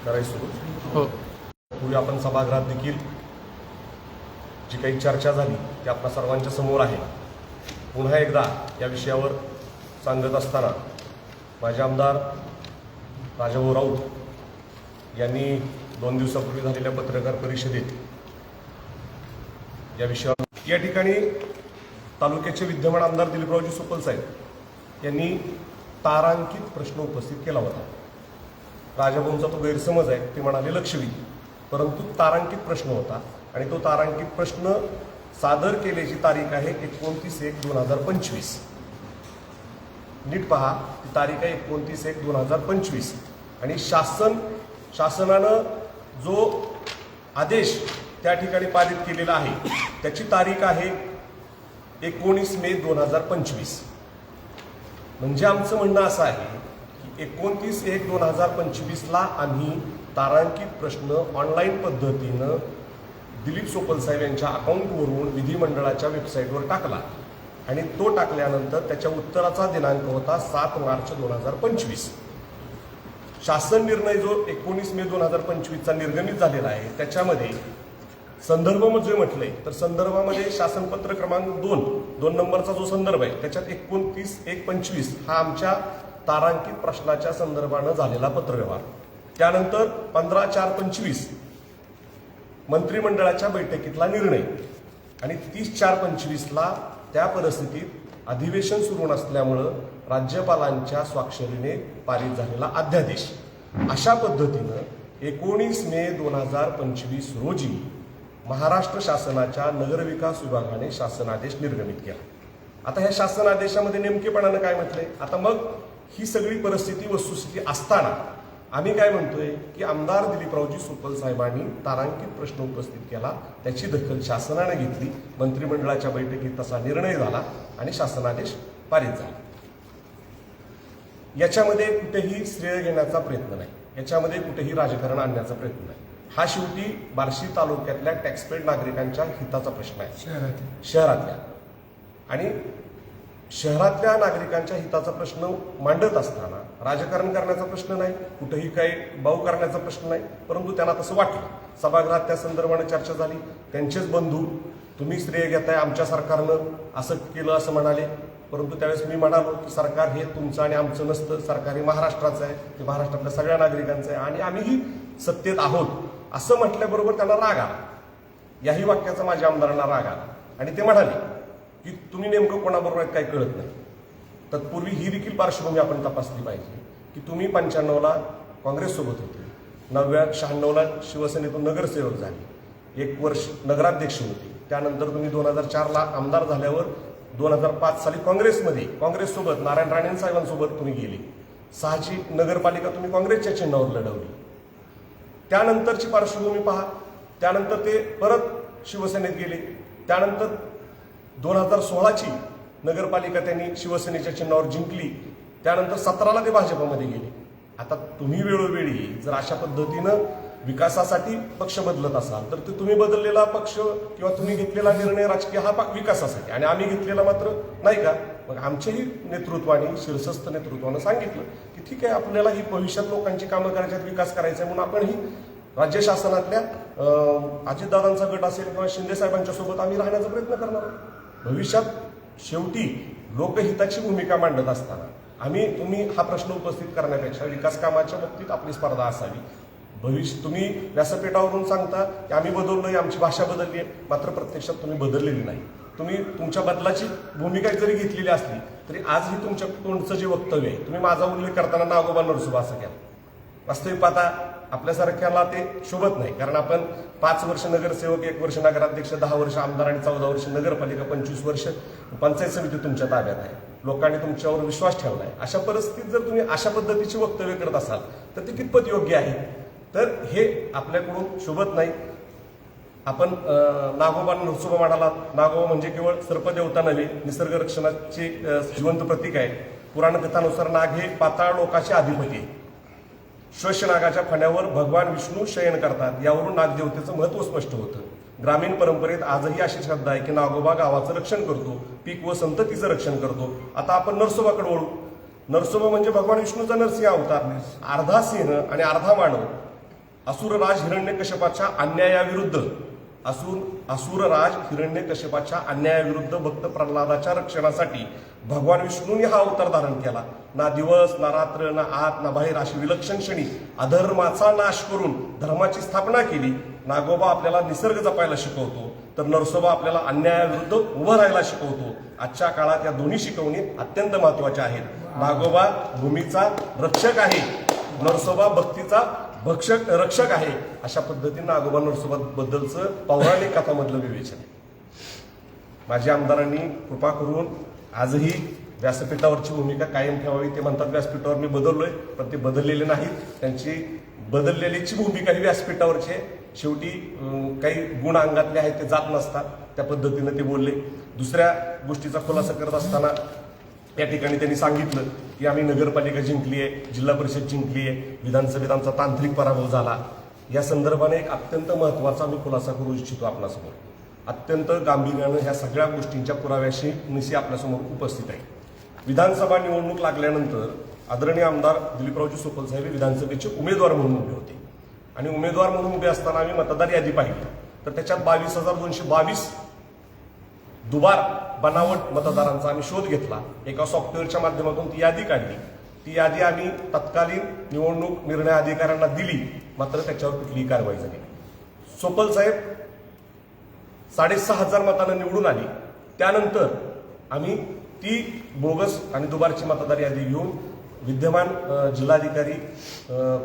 करायचं सुरू. हो. पूर्वी आपण सभागृहात देखील जी काही चर्चा झाली ती आपल्या सर्वांच्या समोर आहे. पुन्हा एकदा या विषयावर सांगत असताना माझे आमदार राजाभाऊ राऊत यांनी 2 दिवसापूर्वी झालेल्या पत्रकार परिषदेत या विषयावर या ठिकाणी तालुक्याचे विद्यमान आमदार दिलीपरावजी सुपल साहेब यांनी तारांकित प्रश्न उपस्थित केला होता. राजाभाऊंचा तो गैरसमज आहे, ते म्हणाले लक्षवेधी, परंतु तारांकित प्रश्न होता आणि तो तारांकित प्रश्न सादर केल्याची तारीख आहे 29/1/2025. नीट पहा, ती तारीख आहे 29/1/2025 आणि शासनानं जो आदेश त्या ठिकाणी पारित केलेला आहे त्याची तारीख आहे 19 मे 2025. म्हणजे आमचं म्हणणं असं आहे की 29/1/2025 आम्ही तारांकित प्रश्न ऑनलाईन पद्धतीनं दिलीप सोपल साहेब यांच्या अकाउंटवरून विधिमंडळाच्या वेबसाईटवर टाकला आणि तो टाकल्यानंतर त्याच्या उत्तराचा दिनांक होता 7 मार्च 2025. शासन निर्णय जो 19 मे 2025चा निर्गमित झालेला आहे त्याच्यामध्ये संदर्भ जे म्हटलंय तर संदर्भामध्ये शासनपत्र क्रमांक 2 नंबरचा जो संदर्भ आहे त्याच्यात 29/1/25 हा आमच्या तारांकित प्रश्नाच्या संदर्भानं झालेला पत्रव्यवहार. त्यानंतर 15/4/25 मंत्रिमंडळाच्या बैठकीतला निर्णय आणि 30/4/25 त्या परिस्थितीत अधिवेशन सुरू नसल्यामुळं राज्यपालांच्या स्वाक्षरीने पारित झालेला अध्यादेश. अशा पद्धतीनं 19 मे 2025 रोजी महाराष्ट्र शासनाच्या नगरविकास विभागाने शासनादेश निर्गमित केला. आता ह्या शासनादेशामध्ये नेमकेपणानं काय म्हटलंय, आता मग ही सगळी परिस्थिती वस्तुस्थिती असताना आम्ही काय म्हणतोय की आमदार दिलीपरावजी सुपल साहेबांनी तारांकित प्रश्न उपस्थित केला, त्याची दखल शासनाने घेतली, मंत्रिमंडळाच्या बैठकीत तसा निर्णय झाला आणि शासनादेश पारित झाला. याच्यामध्ये कुठेही श्रेय घेण्याचा प्रयत्न नाही, याच्यामध्ये कुठेही राजकारण आणण्याचा प्रयत्न नाही. हा शेवटी बार्शी तालुक्यातल्या टॅक्सपेड नागरिकांच्या हिताचा प्रश्न आहे, शहरातल्या आणि शहरातल्या नागरिकांच्या हिताचा प्रश्न मांडत असताना राजकारण करण्याचा प्रश्न नाही, कुठेही काही बाऊ करण्याचा प्रश्न नाही. परंतु त्यांना तसं वाटलं. सभागृहात त्या संदर्भाने चर्चा झाली. त्यांचेच बंधू तुम्ही श्रेय घेताय, आमच्या सरकारनं असं केलं असं म्हणाले. परंतु त्यावेळेस मी म्हणालो की सरकार हे तुमचं आणि आमचं नसतं, सरकार हे महाराष्ट्राचं आहे, ते महाराष्ट्रातल्या सगळ्या नागरिकांचं आहे आणि आम्हीही सत्तेत आहोत असं म्हटल्याबरोबर त्यांना राग आला. याही वाक्याचा माझ्या आमदारांना राग आला आणि ते म्हणाले की तुम्ही नेमकं कोणाबरोबर आहेत काही कळत नाही. तत्पूर्वी ही देखील पार्श्वभूमी आपण तपासली पाहिजे की तुम्ही 95ला काँग्रेससोबत होते, 96ला शिवसेनेतून नगरसेवक झाले, 1 वर्ष नगराध्यक्ष होते. त्यानंतर तुम्ही 2004ला आमदार झाल्यावर 2005 साली काँग्रेससोबत नारायण राणे साहेबांसोबत तुम्ही गेले. 6ची नगरपालिका तुम्ही काँग्रेसच्या चिन्हावर लढवली. त्यानंतरची पार्श्वभूमी पहा. त्यानंतर ते परत शिवसेनेत गेले. त्यानंतर 2016ची नगरपालिका त्यांनी शिवसेनेच्या चिन्हावर जिंकली. त्यानंतर 17ला ते भाजपमध्ये गेले. आता तुम्ही वेळोवेळी जर अशा पद्धतीनं विकासासाठी पक्ष बदलत असाल तर ते तुम्ही बदललेला पक्ष किंवा तुम्ही घेतलेला निर्णय राजकीय हा विकासासाठी आणि आम्ही घेतलेला मात्र नाही का. मग आमच्याही नेतृत्वाने शीर्षस्थ नेतृत्वानं सांगितलं की ठीक आहे, आपल्याला ही भविष्यात लोकांची कामं करायच्यात, विकास करायचा आहे, म्हणून आपणही राज्य शासनातल्या अजितदादांचा गट असेल किंवा शिंदे साहेबांच्या सोबत आम्ही राहण्याचा प्रयत्न करणार आहोत. भविष्यात शेवटी लोकहिताची भूमिका मांडत असताना तुम्ही हा प्रश्न उपस्थित करण्यापेक्षा विकास कामाच्या बाबतीत आपली स्पर्धा असावी. तुम्ही व्यासपीठावरून सांगता की आम्ही बदललोय, आमची भाषा बदलली आहे, मात्र प्रत्यक्षात तुम्ही बदललेली नाही. तुम्ही तुमच्या बदलाची भूमिका जरी घेतलेली असली तरी आजही तुमच्या तोंडचं जे वक्तव्य आहे, तुम्ही माझा उल्लेख करताना नागोबा नरसोबा असं केलं. वास्तविक पाहता आपल्यासारख्याला ते शोभत नाही, कारण आपण 5 वर्ष नगरसेवक, 1 वर्ष नगराध्यक्ष, 10 वर्ष आमदार आणि 14 वर्ष नगरपालिका, 25 वर्ष पंचायत समिती तुमच्या ताब्यात आहे. लोकांनी तुमच्यावर विश्वास ठेवला आहे. अशा परिस्थितीत जर तुम्ही अशा पद्धतीची वक्तव्य करत असाल तर ते कितपत योग्य आहे, तर हे आपल्याकडून शोभत नाही. आपण नागोबा नरसोबा म्हणाला. नागोबा म्हणजे केवळ सर्पदेवता नव्हे, निसर्ग रक्षणाचे जिवंत प्रतीक आहे. पुराणकथानुसार नाग हे पाताळ लोकाचे अधिपती आहे. श्वशनागाच्या फण्यावर भगवान विष्णू शयन करतात, यावरून नागदेवतेचं महत्व स्पष्ट होतं. ग्रामीण परंपरेत आजही अशी श्रद्धा आहे की नागोबा गावाचं रक्षण करतो, पीक व संततीचं रक्षण करतो. आता आपण नरसोबाकडे वळू. नरसोबा म्हणजे भगवान विष्णूचा नरसिंह अवतार, अर्धा सिंह आणि अर्धा मानव. असुरराज हिरण्यकश्यपाच्या अन्यायाविरुद्ध असुरराज हिरण्यकश्यपाच्या अन्यायाविरुद्ध भक्त प्रल्हादाच्या रक्षणासाठी भगवान विष्णूंनी हा अवतार धारण केला. ना दिवस ना रात्र ना आत ना बाहेर अशी विलक्षण क्षणी अधर्माचा नाश करून धर्माची स्थापना केली. नागोबा आपल्याला निसर्ग जपायला शिकवतो, तर नरसोबा आपल्याला अन्यायाविरुद्ध उभं राहायला शिकवतो. आजच्या काळात या दोन्ही शिकवणी अत्यंत महत्वाच्या आहेत. नागोबा भूमीचा रक्षक आहे, नरसोबा भक्तीचा रक्षक आहे. अशा पद्धतीने नागोबा नरसोबा बद्दलचं पौराणिक कथामधलं विवेचन आहे. माझ्या आमदारांनी कृपा करून आजही व्यासपीठावरची भूमिका कायम ठेवावी. ते म्हणतात व्यासपीठावर मी बदललोय, पण ते बदललेले नाहीत. त्यांची बदललेलीची भूमिका ही व्यासपीठावरची आहे. शेवटी काही गुण अंगातले आहेत ते जात नसतात, त्या पद्धतीने ते बोलले. दुसऱ्या गोष्टीचा खुलासा करत असताना या ठिकाणी त्यांनी सांगितलं की आम्ही नगरपालिका जिंकली आहे, जिल्हा परिषद जिंकली आहे, विधानसभेत आमचा तांत्रिक पराभव झाला. या संदर्भाने एक अत्यंत महत्वाचा मी खुलासा करू इच्छितो आपल्यासमोर. अत्यंत गांभीर्यानं ह्या सगळ्या गोष्टींच्या पुराव्याशी निशी आपल्यासमोर उपस्थित आहे. विधानसभा निवडणूक लागल्यानंतर आदरणीय आमदार दिलीपरावजी सोपल साहेब विधानसभेचे उमेदवार म्हणून उभे होते आणि उमेदवार म्हणून उभे असताना आम्ही मतदार यादी पाहिली, तर त्याच्यात 22,222 दुबार बनावट मतदारांचा आम्ही शोध घेतला. एका सॉफ्टवेअरच्या माध्यमातून ती यादी काढली. ती यादी आम्ही तत्कालीन निवडणूक निर्णय अधिकाऱ्यांना दिली, मात्र त्याच्यावर कुठलीही कारवाई झाली नाही. सोपल साहेब 6,500 मतांना निवडून आली. त्यानंतर आम्ही ती बोगस आणि दुबारची मतदार यादी घेऊन विद्यमान जिल्हाधिकारी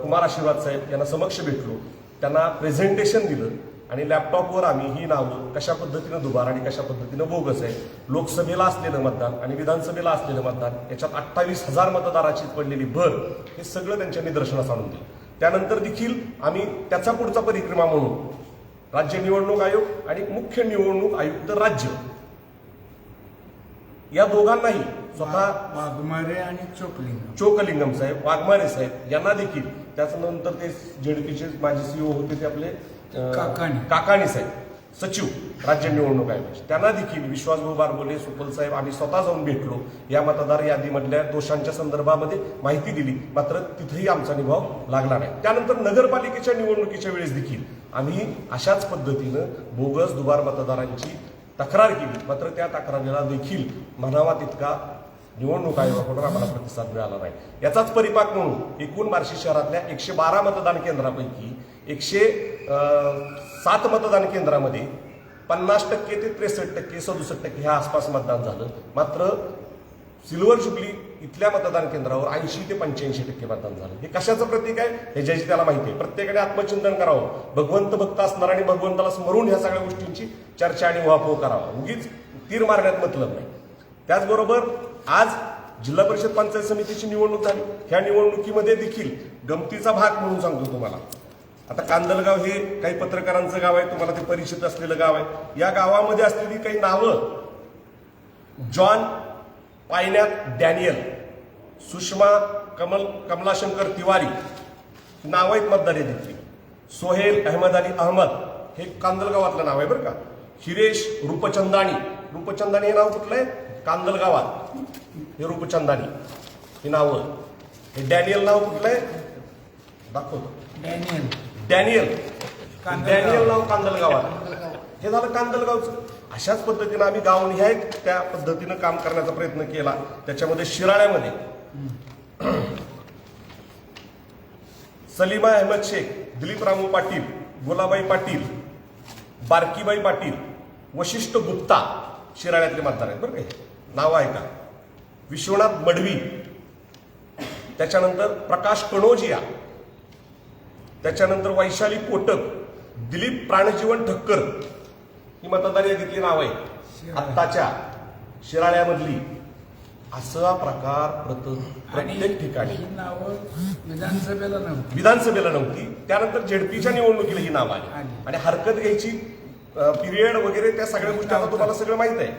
कुमार आशीर्वाद साहेब यांना समक्ष भेटलो. त्यांना प्रेझेंटेशन दिलं आणि लॅपटॉपवर आम्ही ही नावं कशा पद्धतीनं दुबार आणि कशा पद्धतीनं बोगस आहे, लोकसभेला असलेलं मतदान आणि विधानसभेला असलेलं मतदान याच्यात 28,000 मतदाराची पडलेली भर, हे सगळं त्यांच्या निदर्शनास आणून दिलं. त्यानंतर देखील आम्ही त्याचा पुढचा परिक्रमा म्हणून राज्य निवडणूक आयोग आणि मुख्य निवडणूक आयुक्त राज्य या दोघांनाही स्वतः वाघमारे आणि चोकलिंगम साहेब, वाघमारे साहेब यांना देखील, त्याच्यानंतर ते जेडपीचे माजी सीओ होते ते आपले काकाणी साहेब, सचिव राज्य निवडणूक आयोग, त्यांना देखील विश्वासभाऊ बारबोले, सुपल साहेब आम्ही स्वतः जाऊन भेटलो. या मतदार यादीमधल्या दोषांच्या संदर्भामध्ये माहिती दिली, मात्र तिथेही आमचा निभाव लागला नाही. त्यानंतर नगरपालिकेच्या निवडणुकीच्या वेळेस देखील आम्ही अशाच पद्धतीनं बोगस दुबार मतदारांची तक्रार केली, मात्र त्या तक्रारीला देखील म्हणावा तितका निवडणूक आयोगाकडून आम्हाला प्रतिसाद मिळाला नाही. याचाच परिपाक म्हणून एकूण बार्शी शहरातल्या 112 मतदान केंद्रापैकी 107 मतदान केंद्रामध्ये 50% ते 63%, 67% ह्या आसपास मतदान झालं. मात्र सिल्वर जुबली इथल्या मतदान केंद्रावर 80 ते 85% मतदान झालं. हे कशाचं प्रतीक आहे हे ज्याची त्याला माहिती आहे. प्रत्येकाने आत्मचिंतन करावं. भगवंत भक्त असणार आणि भगवंताला स्मरून ह्या सगळ्या गोष्टींची चर्चा आणि उहापोह करावा. उगीच तीर मारण्यात मतलब नाही. त्याचबरोबर आज जिल्हा परिषद पंचायत समितीची निवडणूक झाली. ह्या निवडणुकीमध्ये देखील गमतीचा भाग म्हणून सांगतो तुम्हाला. आता कांदलगाव हे काही पत्रकारांचं गाव आहे, तुम्हाला ते परिचित असलेलं गाव आहे. या गावामध्ये असलेली काही नावं, जॉन पायण्यात डॅनियल, सुषमा कमलाशंकर तिवारी नाव आहेत मतदार यादीतली. सोहेल अहमद अली अहमद हे कांदलगावातलं नाव आहे बरं का. हिरेश रूपचंदानी हे नाव कुठलं आहे? कांदलगावात हे रूपचंदानी ही नावं. हे डॅनियल नाव कुठलं आहे? दाखवतो. डॅनियल नाव कांदलगावात. हे झालं कांदलगावचं. अशाच पद्धतीनं आम्ही गावनिहाय त्या पद्धतीनं काम करण्याचा प्रयत्न केला. त्याच्यामध्ये शिराळ्यामध्ये सलीमा अहमद शेख, दिलीप रामू पाटील, गुलाबाई पाटील, बारकीबाई पाटील, वशिष्ठ गुप्ता शिराळ्यातले मतदार आहेत बरं का. नाव आहे का? विश्वनाथ मडवी, त्याच्यानंतर प्रकाश कणोजिया, त्याच्यानंतर वैशाली कोटक, दिलीप प्राणजीवन ठक्कर ही मतदार यादीतली नाव आहे आत्ताच्या शिराळ्यामधली. असा प्रकार प्रत्येक ठिकाणी विधानसभेला नव्हती. त्यानंतर झेडपीच्या निवडणुकीला ही नाव आली आणि हरकत घ्यायची पिरियड वगैरे त्या सगळ्या गोष्टी आता तुम्हाला सगळं माहित आहे.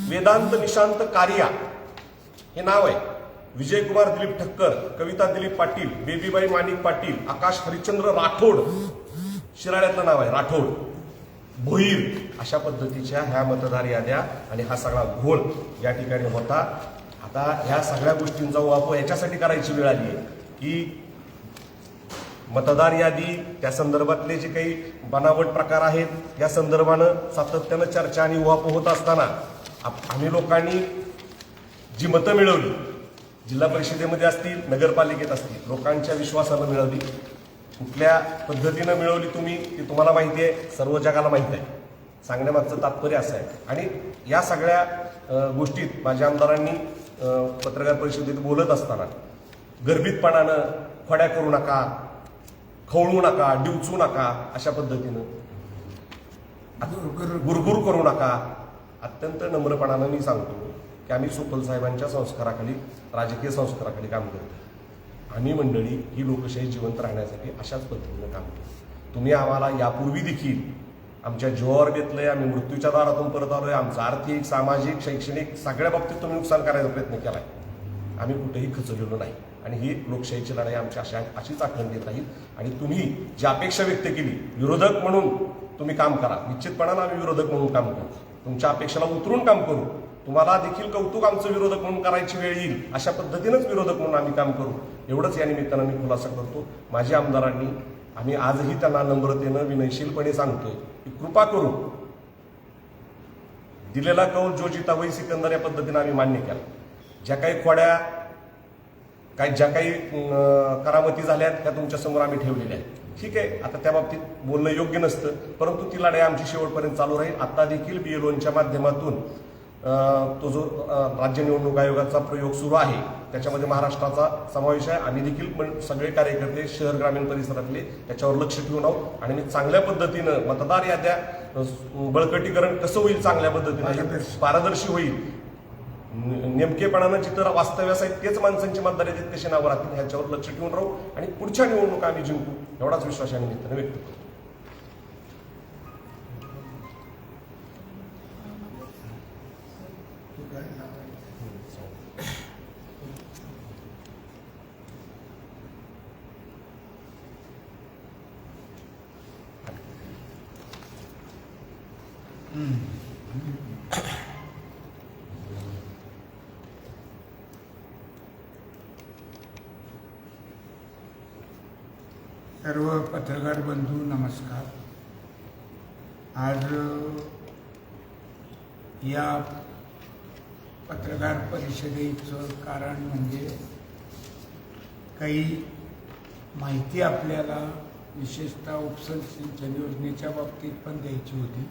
वेदांत निशांत कारिया हे नाव आहे. विजयकुमार दिलीप ठक्कर, कविता दिलीप पाटील, बेबीबाई माणिक पाटील, आकाश हरिश्चंद्र राठोड शिराळ्यातलं नाव आहे राठोड, भोईर. अशा पद्धतीच्या ह्या मतदार याद्या आणि हा सगळा घोळ या ठिकाणी होता. आता आता ह्या सगळ्या गोष्टींचा वापर याच्यासाठी करायची वेळ आली आहे की मतदार यादी त्या संदर्भातले जे काही बनावट प्रकार आहेत या संदर्भानं सातत्यानं चर्चा आणि उहापोह होत असताना आम्ही लोकांनी जी मतं मिळवली, जिल्हा परिषदेमध्ये असतील, नगरपालिकेत असतील, लोकांच्या विश्वासानं मिळवली. कुठल्या पद्धतीनं मिळवली तुम्ही ते तुम्हाला माहिती आहे, सर्व जगाला माहिती आहे. सांगण्यामागचं तात्पर्य असं आहे. आणि या सगळ्या गोष्टीत माझ्या आमदारांनी पत्रकार परिषदेत बोलत असताना गर्भितपणानं खोड्या करू नका, खवळू नका, डिवचू नका, अशा पद्धतीनं गुरगुर करू नका. अत्यंत नम्रपणानं मी सांगतो की आम्ही सुपल साहेबांच्या संस्काराखाली, राजकीय संस्काराखाली काम करतो. आम्ही मंडळी ही लोकशाही जिवंत राहण्यासाठी अशाच पद्धतीनं काम करतो. तुम्ही आम्हाला यापूर्वी देखील आमच्या जीवावर घेतलंय, आम्ही मृत्यूच्या दारातून परत आलोय, आमचं आर्थिक, सामाजिक, शैक्षणिक सगळ्या बाबतीत तुम्ही नुकसान करायचा प्रयत्न केलाय. आम्ही कुठेही खचलेलो नाही आणि ही लोकशाहीची लढाई आमची अशीच अखंडित राहील. आणि तुम्ही जी अपेक्षा व्यक्त केली विरोधक म्हणून तुम्ही काम करा, निश्चितपणानं आम्ही विरोधक म्हणून काम करू, तुमच्या अपेक्षेला उतरून काम करू. तुम्हाला देखील कौतुक आमचं विरोधक म्हणून करायची वेळ येईल अशा पद्धतीनंच विरोधक म्हणून आम्ही काम करू. एवढंच या निमित्तानं मी खुलासा करतो. माझ्या आमदारांनी, आम्ही आजही त्यांना नम्रतेनं, विनयशीलपणे सांगतोय की कृपा करून दिलेला कौल जो जिता वही सिकंदर या पद्धतीनं आम्ही मान्य केला. ज्या काही खोड्या, ज्या काही करामती झाल्या त्या तुमच्या समोर आम्ही ठेवलेल्या आहेत. ठीक आहे, आता त्या बाबतीत बोलणं योग्य नसतं, परंतु ती लढाई आमची शेवटपर्यंत चालू राहील. आता देखील BLOच्या माध्यमातून तो जो राज्य निवडणूक आयोगाचा प्रयोग सुरू आहे त्याच्यामध्ये महाराष्ट्राचा समावेश आहे. आम्ही देखील सगळे कार्यकर्ते शहर ग्रामीण परिसरातले त्याच्यावर लक्ष ठेवून आहोत आणि मी चांगल्या पद्धतीनं मतदार याद्या बळकटीकरण कसं होईल, चांगल्या पद्धतीनं पारदर्शी होईल, नेमकेपणानं जिथं वास्तव्यास आहेत तेच माणसांची मतदार यादीत कशी नावं राहतील ह्याच्यावर लक्ष ठेवून राहू आणि पुढच्या निवडणुका आम्ही जिंकू एवढाच विश्वास या निमित्तानं व्यक्त करतो. सर्व पत्रकार बंधू नमस्कार. आज या पत्रकार परिषदेचं कारण म्हणजे काही माहिती आपल्याला विशेषतः उपसा सिंचन योजनेच्या बाबतीत पण द्यायची होती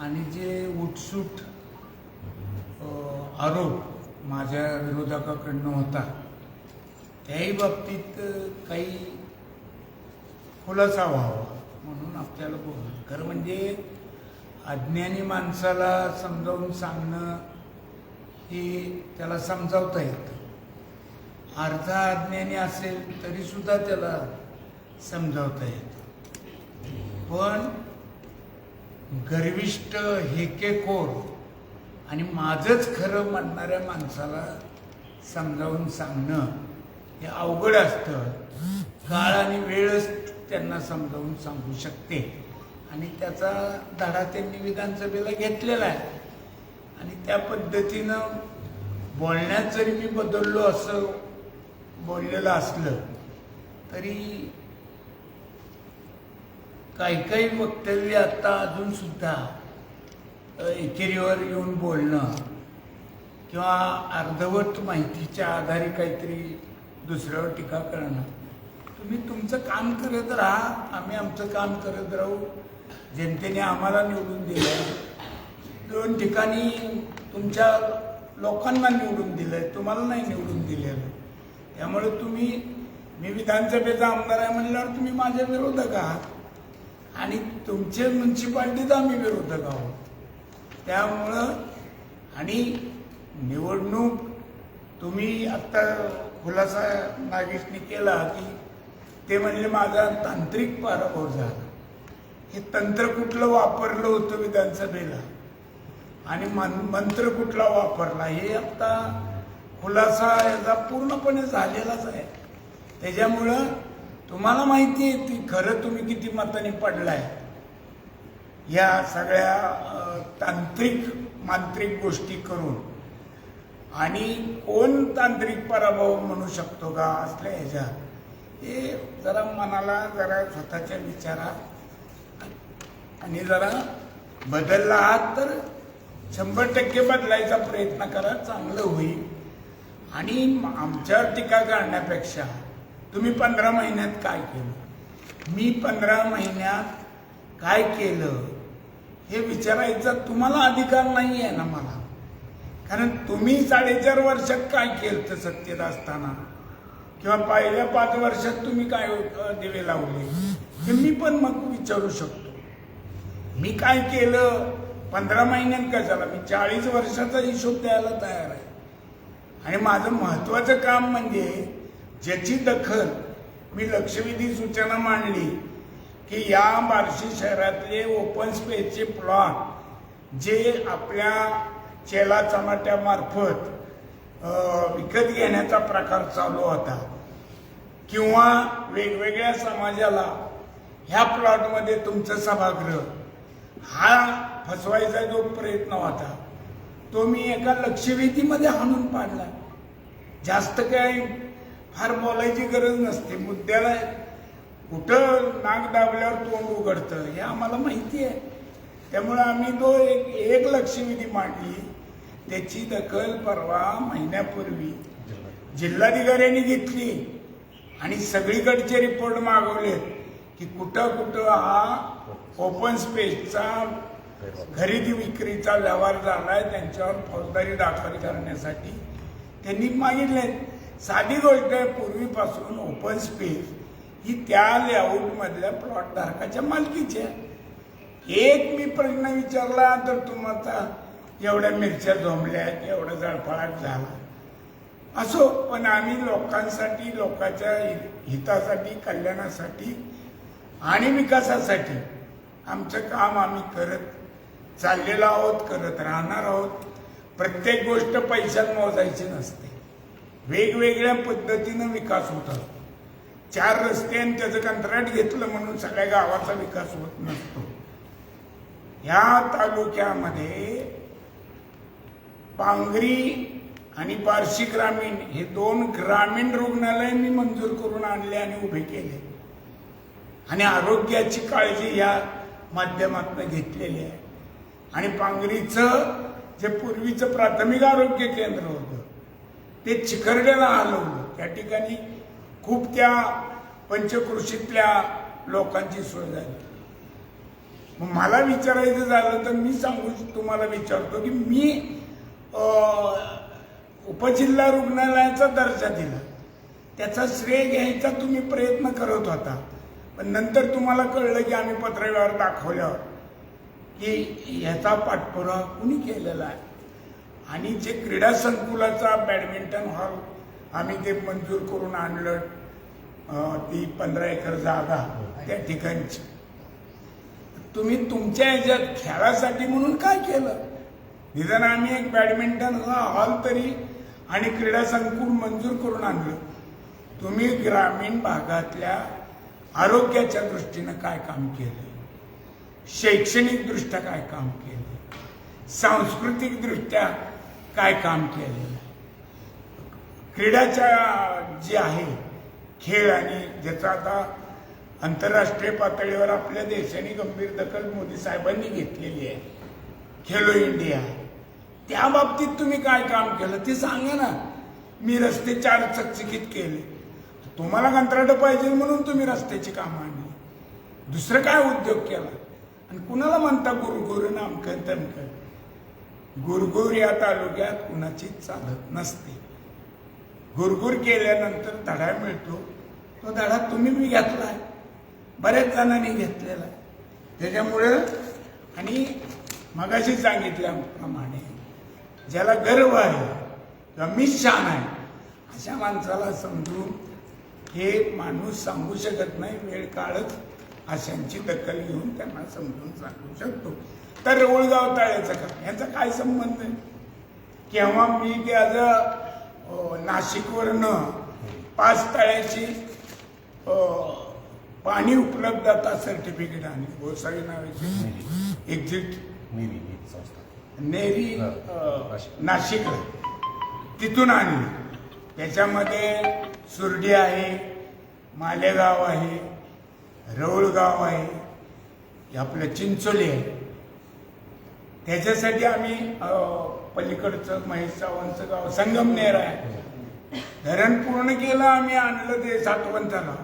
आणि जे उठसूट आरोप माझ्या विरोधकाकडनं होता त्याही बाबतीत काही खुलासा व्हावा म्हणून आपल्याला बोलणं. खरं म्हणजे अज्ञानी माणसाला समजावून सांगणं हे त्याला समजावता येतं. अर्धा अज्ञानी असेल तरीसुद्धा त्याला समजावता येतं. पण गर्विष्ठ, हेकेखोर आणि माझंच खरं म्हणणाऱ्या माणसाला समजावून सांगणं हे अवघड असतं. काळ आणि वेळच त्यांना समजावून सांगू शकते आणि त्याचा धडा त्यांनी विधानसभेला घेतलेला आहे. आणि त्या पद्धतीनं बोलण्यात जरी मी बदललो असं बोललेलं असलं तरी काही काही वक्तव्य आता अजून सुद्धा एकेरीवर येऊन बोलणं किंवा अर्धवट माहितीच्या आधारे काहीतरी दुसऱ्यावर टीका करणं. तुम्ही तुमचं काम करत राहा, आम्ही आमचं काम करत राहू. जनतेने आम्हाला निवडून दिलं, 2 ठिकाणी तुमच्या लोकांना निवडून दिलंय, तुम्हाला नाही निवडून दिलेलं. त्यामुळे मी विधानसभेचा आमदार आहे म्हणल्यावर तुम्ही माझ्या विरोधक आहात आणि तुमचे म्युन्सिपाल्टीचा आम्ही विरोधक आहोत. त्यामुळं आणि निवडणूक तुम्ही आत्ता खुलासा नागेशने केला की ते म्हणले माझा तांत्रिक पराभव झाला. हे तंत्र कुठलं वापरलं होतं विधानसभेला आणि मंत्र कुठला वापरला हे आता खुलासा याचा पूर्णपणे झालेलाच आहे. त्याच्यामुळं तुम्हाला माहिती आहे ती खरं तुम्ही किती मताने पडलाय. या सगळ्या तांत्रिक मांत्रिक गोष्टी करून आणि कोण तांत्रिक पराभव म्हणू शकतो का असल्या ह्याच्यात हे जरा मनाला जरा स्वतःच्या विचारात आणि जरा बदलला आहात तर 100% बदलायचा प्रयत्न करा, चांगलं होईल. आणि आमच्यावर टीका करण्यापेक्षा तुम्ही 15 महिन्यात काय केलं, मी 15 महिन्यात काय केलं हे विचारायचा तुम्हाला अधिकार नाही आहे ना मला. कारण तुम्ही 4.5 वर्षात काय केलं सत्तेत असताना किंवा पहिल्या 5 वर्षात तुम्ही काय दिवे लावले हे मी पण मग विचारू शकतो. मी काय केलं 15 महिन्यात कशाला, मी 40 वर्षाचा हिशोब द्यायला तयार आहे. आणि माझं महत्वाचं काम म्हणजे ज्याची दखल मी लक्षवेधी सूचना मांडली की या बार्शी शहरातले ओपन स्पेसचे प्लॉट जे आपल्या चेला चमाट्यामार्फत विकत घेण्याचा प्रकार चालू होता किंवा वेगवेगळ्या समाजाला ह्या प्लॉटमध्ये तुमचं सभागृह हा फसवायचा जो प्रयत्न होता तो मी एका लक्षवेधीमध्ये हाणून पाडला. जास्त काही फार बोलायची गरज नसते, मुद्द्याला कुठं नाक दाबल्यावर तोंड उघडतं हे आम्हाला माहिती आहे. त्यामुळे आम्ही तो एक लक्षवेधी मांडली, त्याची दखल परवा महिन्यापूर्वी जिल्हाधिकाऱ्यांनी घेतली आणि सगळीकडचे रिपोर्ट मागवले की कुठं कुठं हा ओपन स्पेसचा खरेदी विक्रीचा व्यवहार झालाय, त्यांच्यावर फौजदारी दाखल करण्यासाठी त्यांनी मागितले. साधी गोष्ट आहे, पूर्वीपासून ओपन स्पेस ही त्या लेआउट मधल्या प्लॉट धारकाच्या मालकीची आहे. एक मी प्रश्न विचारला तर तुम्हाला एवढ्या मिरच्या जमल्या, एवढा जळफळाट झाला. असो, पण आम्ही लोकांसाठी, लोकांच्या हितासाठी, कल्याणासाठी आणि विकासासाठी आमचं काम आम्ही करत चाललेलो आहोत, करत राहणार आहोत. प्रत्येक गोष्ट पैशात मोजायची नसते, वेगवेगळ्या पद्धतीनं विकास होतात. 4 रस्ते आणि त्याचं कंत्राट घेतलं म्हणून सगळ्या गावाचा विकास होत नसतो. या तालुक्यामध्ये पांगरी आणि बार्शी ग्रामीण हे 2 ग्रामीण रुग्णालय मी मंजूर करून आणले आणि उभे केले आणि आरोग्याची काळजी या माध्यमातून घेतलेली आहे. आणि पांगरीचं जे पूर्वीचं प्राथमिक आरोग्य केंद्र होतं ते चिखर्ड्याला हलवलं. त्या ठिकाणी खूप त्या पंचकृषीतल्या लोकांची सोय झाली. मला विचारायचं झालं तर मी तुम्हाला विचारतो की मी उपजिल्हा रुग्णालयाचा दर्जा दिला, त्याचा श्रेय घ्यायचा तुम्ही प्रयत्न करत होता. पण नंतर तुम्हाला कळलं की आम्ही पत्रव्यवहार दाखवल्यावर की ह्याचा पाठपुरावा कुणी केलेला आहे. आणि जे क्रीडा संकुलाचा बॅडमिंटन हॉल आम्ही ते मंजूर करून आणलं, ती 15 एकर जागा त्या ठिकाणची, तुम्ही तुमच्या ह्याच्यात खेळासाठी म्हणून काय केलं. निदान आम्ही एक बॅडमिंटन हॉल तरी आणि क्रीडा संकुल मंजूर करून आणलं. तुम्ही ग्रामीण भागातल्या आरोग्याच्या दृष्टीनं काय काम केलं, शैक्षणिक दृष्ट्या काय काम केलं, सांस्कृतिक दृष्ट्या काय काम केलेलं, क्रीडाच्या जे आहे खेळ आणि ज्याचा आता आंतरराष्ट्रीय पातळीवर आपल्या देशाने गंभीर दखल मोदी साहेबांनी घेतलेली आहे, खेलो इंडिया, त्या बाबतीत तुम्ही काय काम केलं ते सांगा ना. मी रस्ते 4 चकचकीत केले, तुम्हाला कंत्राट पाहिजे म्हणून तुम्ही रस्त्याची कामं आणली, दुसरं काय उद्योग केला. आणि कुणाला म्हणता गुरगुर नामकन तमकन. गुरगुर या तालुक्यात कुणाची चालत नसते. गुरगुर केल्यानंतर धडा मिळतो, तो धडा तुम्ही बी घेतलाय, बऱ्याच जणांनी घेतलेला आहे. त्याच्यामुळे आणि मगाशी सांगितल्याप्रमाणे ज्याला गर्व आहे किंवा मी शान आहे अशा माणसाला समजून हे माणूस सांगू शकत नाही, वेळ काळच अशांची दखल घेऊन त्यांना समजून सांगू शकतो. तर रेवळगाव ताळ्याचं काम याचा काय संबंध आहे. केव्हा मी नाशिकवरनं 5 तळ्याची पाणी उपलब्धता सर्टिफिकेट आणली, गोसावी नावाची एक्झिट नेरी नाशिकला तिथून आणली. त्याच्यामध्ये सुरडी आहे, मालेगाव आहे, रौळगाव आहे, हे आपलं चिंचोली आहे. त्याच्यासाठी आम्ही पलीकडचं महेश चव्हाणचं गाव संगमनेर आहे, धरण पूर्ण केलं. आम्ही आणलं ते सातवंताला.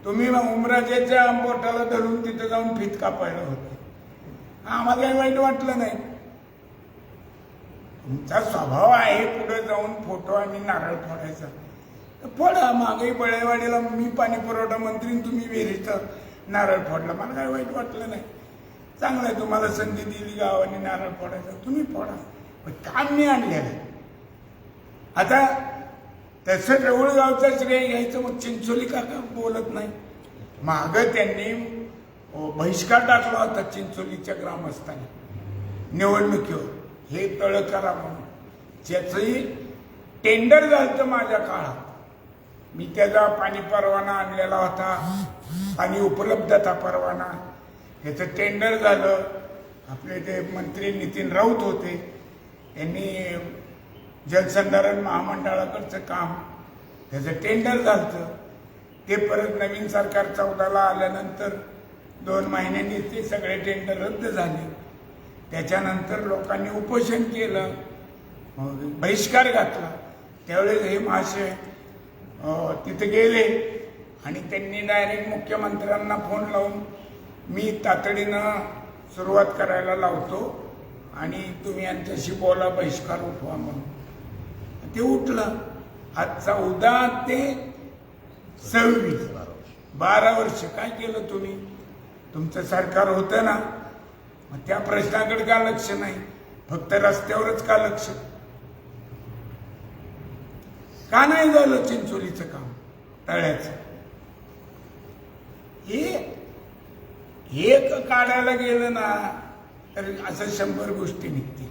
तुम्ही उमराजेच्या बोटाला धरून तिथं जाऊन फीत कापायला होते. आम्हाला काही वाईट वाटलं नाही. तुमचा स्वभाव आहे पुढे जाऊन फोटो आणि नारळ फोडायचा, तर फोडा. मागेही बळेवाडीला मी पाणी पुरवठा मंत्री, तुम्ही विहिरीचं नारळ फोडला, मला काही वाईट वाटलं नाही. चांगलं आहे, तुम्हाला संधी दिली गावाने नारळ फोडायचा, तुम्ही फोडा. पण काम मी आणलेलं आहे. आता तसं रौळगावचं श्रेय घ्यायचं, मग चिंचोली काका बोलत नाही. मागं त्यांनी बहिष्कार टाकला होता चिंचोलीच्या ग्रामस्थांनी निवडणुकीवर, हे तळ करा म्हणून. ज्याचंही टेंडर झालं माझ्या काळात. मी त्याचा पाणी परवाना आणलेला होता, पाणी उपलब्धता परवाना. त्याचं टेंडर झालं. आपले ते मंत्री नितीन राऊत होते, त्यांनी जलसंधारण महामंडळाकडचं काम, त्याचं टेंडर झालं. ते परत नवीन सरकार 14ला आल्यानंतर 2 महिन्यांनी ते सगळे टेंडर रद्द झाले. त्याच्यानंतर लोकांनी उपोषण केलं, बहिष्कार घातला. त्यावेळेस हे महाशय तिथे गेले आणि त्यांनी डायरेक्ट मुख्यमंत्र्यांना फोन लावून, मी तातडीनं सुरुवात करायला लावतो आणि तुम्ही यांच्याशी बोला, बहिष्कार उठवा म्हणून. ते उठलं. आज 14 ते 26 12 वर्ष काय केलं तुम्ही? तुमचं सरकार होतं ना, मग त्या प्रश्नाकडे का लक्ष नाही? फक्त रस्त्यावरच का लक्ष? का नाही झालं चिंचोलीचं काम, तळ्याचं? हे एक काढायला गेलं ना तर असं 100 गोष्टी निघतील.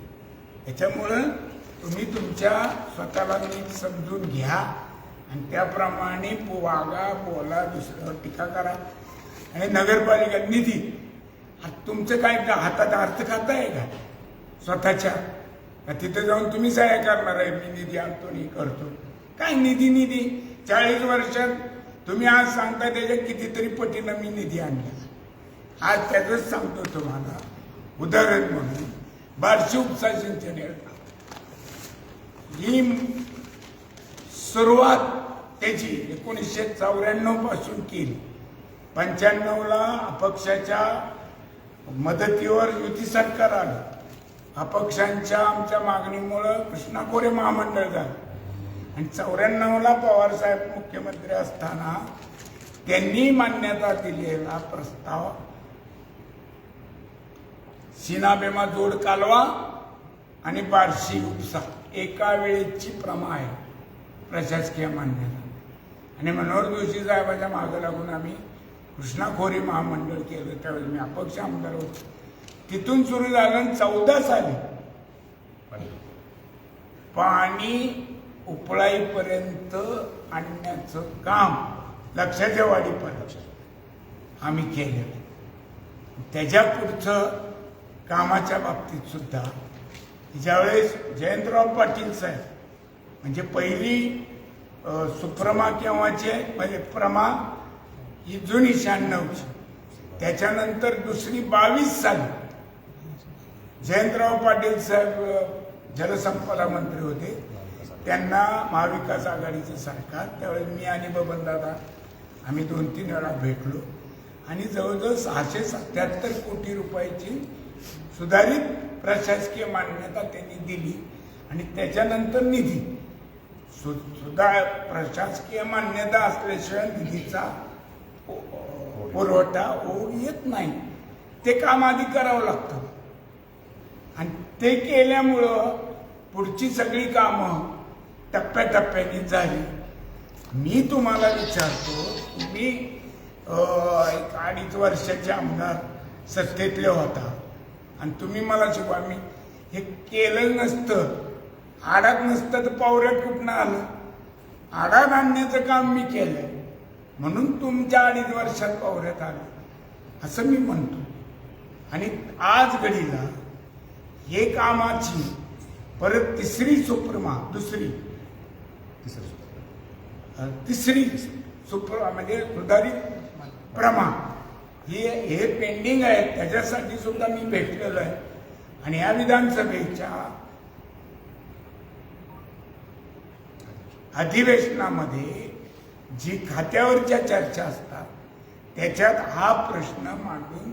त्याच्यामुळं तुम्ही तुमच्या स्वतःला नीट समजून घ्या आणि त्याप्रमाणे वागा, बोला, दुसऱ्यावर टीका करा. आणि नगरपालिका निधी, तुमचं काय हातात अर्थ खाता आहे का स्वतःच्या? तिथं जाऊन तुम्ही सहाय्य करणार आहे, मी निधी आणतो नाही करतो? काय निधी 40 वर्षात तुम्ही आज सांगता त्याच्या कितीतरी पटीनं मी निधी आणला. आज त्याचंच सांगतो तुम्हाला उदाहरण म्हणून. बार्शी उपसा सिंचन योजना ही सुरुवात त्याची 1994 पासून केली. 95ला अपक्षाच्या मदतीवर युती सरकार आलं. अपक्षांच्या आमच्या मागणीमुळं कृष्णा खोरे महामंडळ झालं आणि 94ला पवार साहेब मुख्यमंत्री असताना त्यांनी मान्यता दिलेला प्रस्ताव सीनाबेमा जोड कालवा आणि बार्शी उपसा एका वेळेची प्रमा आहे प्रशासकीय मान्यता. आणि मनोहर जोशी साहेबांच्या मागं लागून आम्ही कृष्णा खोरे महामंडळ केलं. त्यावेळेस मी अपक्ष आमदार होतो. तिथून सुरू झालं. 14 साली पाणी उपळाईपर्यंत आणण्याचं काम लक्षाच्या वाडीपर्यंत आम्ही केलं. त्याच्या पुढचं कामाच्या बाबतीत सुद्धा ज्यावेळेस जयंतराव पाटील साहेब म्हणजे पहिली सुप्रमा केव्हाची आहे, म्हणजे प्रमा ही जुनी 96ची, त्याच्यानंतर दुसरी 22 साली जयंतराव पाटील साहेब जलसंपदा मंत्री होते. त्यांना महाविकास आघाडीचं सरकार, त्यावेळेस मी आणि बबनदादा आम्ही 2-3 वेळा भेटलो आणि जवळजवळ 677 कोटी रुपयाची सुधारित प्रशासकीय मान्यता त्यांनी दिली. आणि त्याच्यानंतर निधी सुद्धा प्रशासकीय मान्यता असल्याशिवाय निधीचा पुरवठा होऊ येत नाही. ते काम आधी करावं लागतं आणि ते केल्यामुळं पुढची सगळी कामं टप्प्याटप्प्याने झाली. मी तुम्हाला विचारतो, तुम्ही 1-2.5 वर्षाचे आमदार सत्तेतले होता आणि तुम्ही मला शिकवा, मी हे केलं नसतं, आडात नसतं तर पावऱ्यात कुठनं आलं? आडात आणण्याचं काम मी केलंय म्हणून तुमच्या 2.5 वर्षात पावऱ्यात आलं असं मी म्हणतो. आणि आज घडीला हे कामाची परत तिसरी सुप्रमा म्हणजे सुधारित प्रमा हे पेंडिंग आहे. त्याच्यासाठी सुद्धा मी भेटलेलो आहे. आणि या विधानसभेच्या अधिवेशनामध्ये जी खात्यावरच्या चर्चा असतात त्याच्यात हा प्रश्न मांडून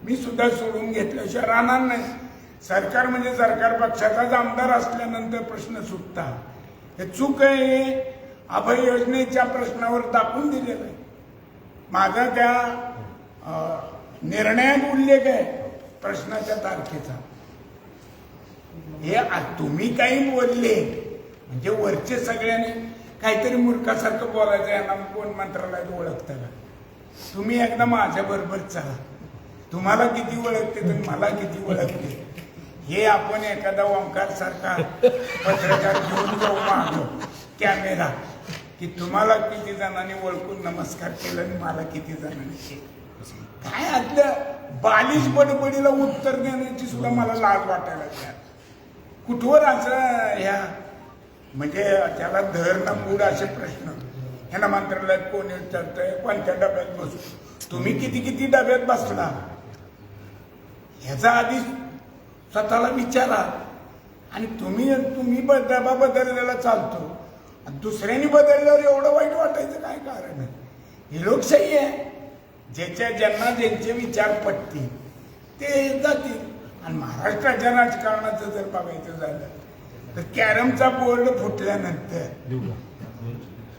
मी सुद्धा सोडून घेतल्याशिवाय राहणार नाही. सरकार म्हणजे सरकार पक्षाचाच आमदार असल्यानंतर प्रश्न सुटतात. हे चूक आहे. हे अभय योजनेच्या प्रश्नावर दाखवून दिलेलं आहे. माझा त्या निर्णयात उल्लेख आहे प्रश्नाच्या तारखेचा. हे तुम्ही काही बोलले म्हणजे वरचे सगळ्यांनी काहीतरी मूर्खासारखं बोलायचं. यांना कोण मंत्रालयात ओळखतं का? तुम्ही एकदा माझ्या बरोबर चला. तुम्हाला किती ओळखते तुम्ही मला किती ओळखते हे आपण एखादा ओंकार सारखा पत्रकार घेऊन जाऊ मागो कॅमेरा की तुम्हाला किती जणांनी ओळखून नमस्कार केलं आणि मला किती जणांनी केलं. काय आतलं बालिश बडबडीला उत्तर देण्याची सुद्धा मला लाज वाटायला लागली. कुठवर असं ह्या म्हणजे त्याला धर ना मूड असे प्रश्न ह्यांना मंत्रालयात कोण विचारतंय कोणत्या डब्यात बसू. तुम्ही किती डब्यात बसला ह्याचा आधी स्वतःला विचारा. आणि तुम्ही डबा बदललेला चालतो दुसऱ्यांनी बदलल्यावर एवढं वाईट वाटायचं काय कारण आहे? ही लोकशाही आहे. ज्यांना ज्यांचे विचार पटतील ते जातील. आणि महाराष्ट्राच्या राजकारणाचं जर बघायचं झालं तर कॅरमचा बोर्ड फुटल्यानंतर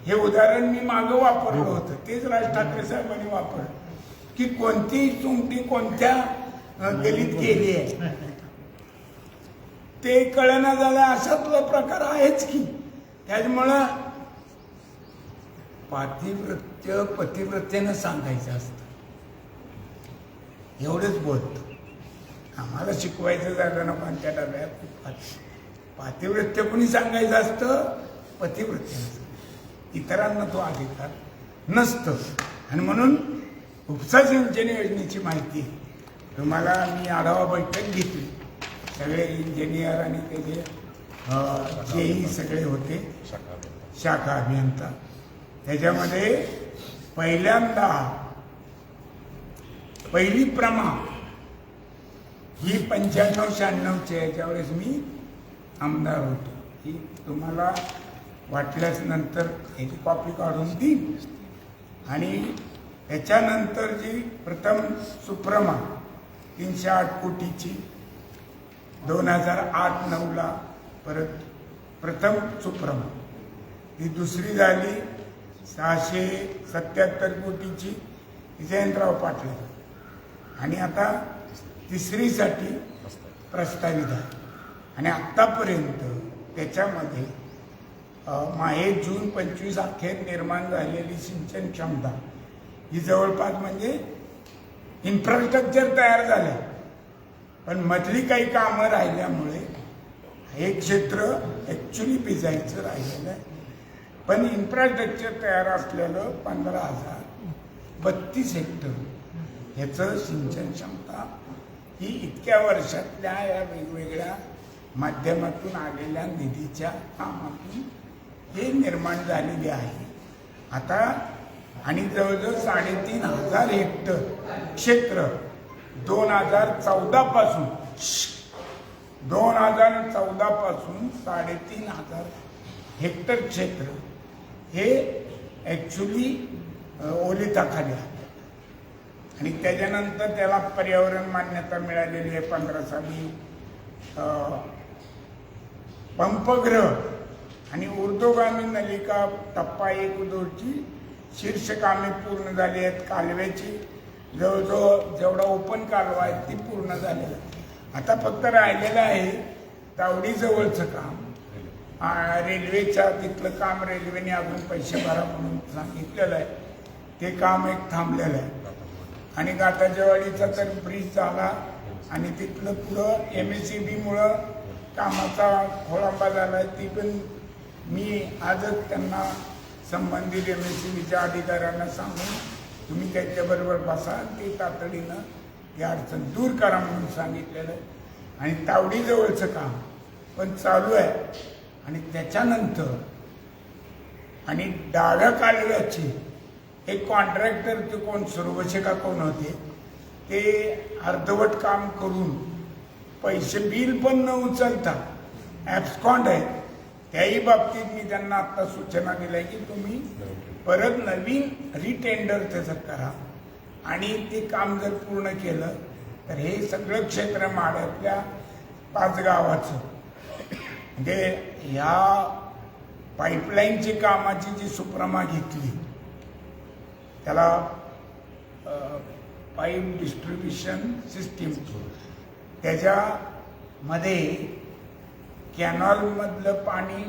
हे उदाहरण मी मागं वापरलं होतं. तेच राज ठाकरे साहेबांनी वापरलं की कोणती चुमटी कोणत्या गलीत गेली आहे ते कळना झालं. अशातला प्रकार आहेच की. त्याच्यामुळं पातिव्रत्य पतिव्रतेनं सांगायचं असतं. एवढंच बोलतो. आम्हाला शिकवायचं झालं ना कोणत्या डब्यात पातिव्रत्य कोणी सांगायचं असतं पतिव्रतेनं. इतरांना तो अधिकार नसतो. आणि म्हणून उपसा सिंचन योजनेची माहिती तुम्हाला मी आढावा बैठक घेतली. सगळे इंजिनियर आणि त्याचे जेही सगळे होते शाखा अभियंता. त्याच्यामध्ये पहिल्यांदा पहिली प्रमा ही 95-96 याच्यावेळेस मी आमदार होतो. ही तुम्हाला वाटल्यास नंतर याची कॉपी काढून देईन. आणि त्याच्यानंतर जी प्रथम सुप्रमा 308 कोटीची 2008-09ला परत प्रथम सुप्रमा ही दुसरी झाली 677 कोटीची जयंतराव पाटील. आणि आता तिसरीसाठी प्रस्तावित आहे. आणि आत्तापर्यंत त्याच्यामध्ये जून 25 अखेर निर्माण झालेली सिंचन क्षमता ही जवळपास म्हणजे इन्फ्रास्ट्रक्चर तयार झालं. पण मधली काही कामं राहिल्यामुळे हे क्षेत्र ॲक्च्युली भिजायचं राहिलेलं आहे. पण इन्फ्रास्ट्रक्चर तयार असलेलं 15,032 हेक्टर ह्याचं सिंचन क्षमता ही इतक्या वर्षातल्या या वेगवेगळ्या माध्यमातून आलेल्या निधीच्या कामातून हे निर्माण झालेले आहे. आता आणि जवळजवळ 3,500 हेक्टर क्षेत्र 2014 पासून 3,500 हेक्टर क्षेत्र हे ॲक्च्युली ओलिताखाली आहे. आणि त्याच्यानंतर त्याला पर्यावरण मान्यता मिळालेली आहे 15 साली. पंपग्रह आणि ऊर्ध्वगामी नलिका टप्पा 1-2ची शीर्षकामे पूर्ण झाली आहेत. कालव्याची जवळजवळ जेवढा ओपन कालवा आहे ती पूर्ण झालेला आहे. आता फक्त राहिलेलं आहे तावडीजवळचं काम. रेल्वेच्या तिथलं काम रेल्वेने अजून पैसे भरा म्हणून सांगितलेलं आहे. ते काम एक थांबलेलं आहे. आणि गाताजेवाडीचा तर ब्रिज झाला आणि तिथलं पुढं MSEBमुळं कामाचा खोळंबा झाला आहे. ती पण मी आजच त्यांना संबंधित MSEBच्या अधिकाऱ्यांना सांगून तुम्ही त्याच्याबरोबर बसा ते तातडीनं ही अडचण दूर करा म्हणून सांगितलेलं आहे. आणि तावडीजवळचं काम पण चालू आहे. आणि त्याच्यानंतर आणि डाव्या कालव्याची एक कॉन्ट्रॅक्टर ते कोण सुरवशे का कोण होते ते अर्धवट काम करून पैसे बिल पण न उचलता ॲब्स्कॉन्ड आहे. त्याही बाबतीत मी त्यांना आता सूचना दिल्या की तुम्ही परत नवीन रिटेंडर त्याचं करा आणि ते काम जर पूर्ण केलं तर हे सगळं क्षेत्र माड्यातल्या 5 गावाचं म्हणजे ह्या पाईपलाईनची कामाची जी सुप्रमा घेतली त्याला पाईप डिस्ट्रीब्युशन सिस्टीम त्याच्यामध्ये कॅनॉलमधलं पाणी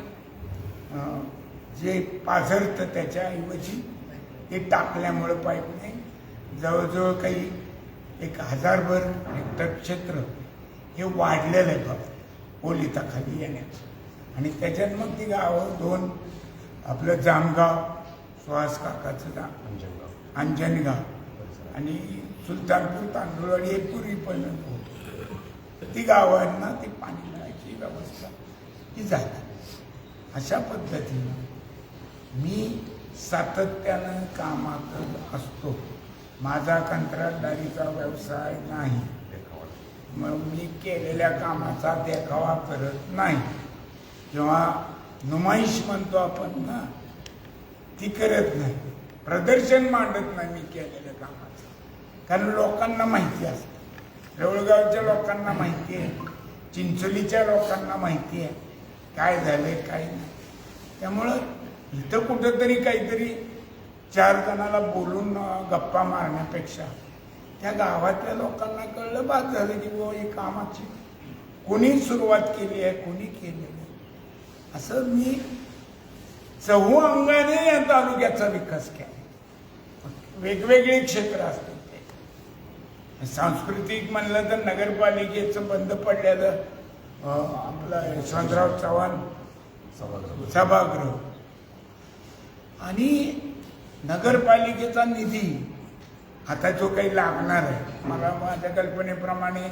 जे पाझरतं त्याच्याऐवजी ते टाकल्यामुळं पाईपलाईन जवळजवळ काही 1000 हेक्टर क्षेत्र हे वाढलेलं आहे बघ ओलिताखाली येण्याचं. आणि त्याच्यात मग ती गावं 2 आपलं जामगाव सुहास काकाचं अंजनगाव आणि सुलतानपूर तांदूळवाडी हे पूर्वीपर्यंत होतं. ती गावांना ती पाणी मिळायची व्यवस्था ही झाली. अशा पद्धतीनं मी सातत्यानं कामात असतो. माझा कंत्राटदारीचा व्यवसाय नाही. मग मी केलेल्या कामाचा देखावा करत नाही किंवा नुमाईश म्हणतो आपण ना ती करत नाही. प्रदर्शन मांडत नाही मी केलेल्या कामाचं. कारण लोकांना माहिती असतं. रेवळगावच्या लोकांना माहिती आहे, चिंचोलीच्या लोकांना माहिती आहे काय झालंय काय नाही. त्यामुळं इथं कुठंतरी काहीतरी 4 जणाला बोलून गप्पा मारण्यापेक्षा त्या गावातल्या लोकांना कळलं बाद झालं की बुवा ही कामाची कोणी सुरुवात केली आहे कोणी केलेली आहे. असं मी चहू अंगाने या तालुक्याचा विकास केला. वेगवेगळे क्षेत्र असतात ते. सांस्कृतिक म्हणलं तर नगरपालिकेचं बंद पडलेलं आपलं यशवंतराव चव्हाण सभागृह आणि नगरपालिकेचा निधी आता जो काही लागणार आहे मला माझ्या कल्पनेप्रमाणे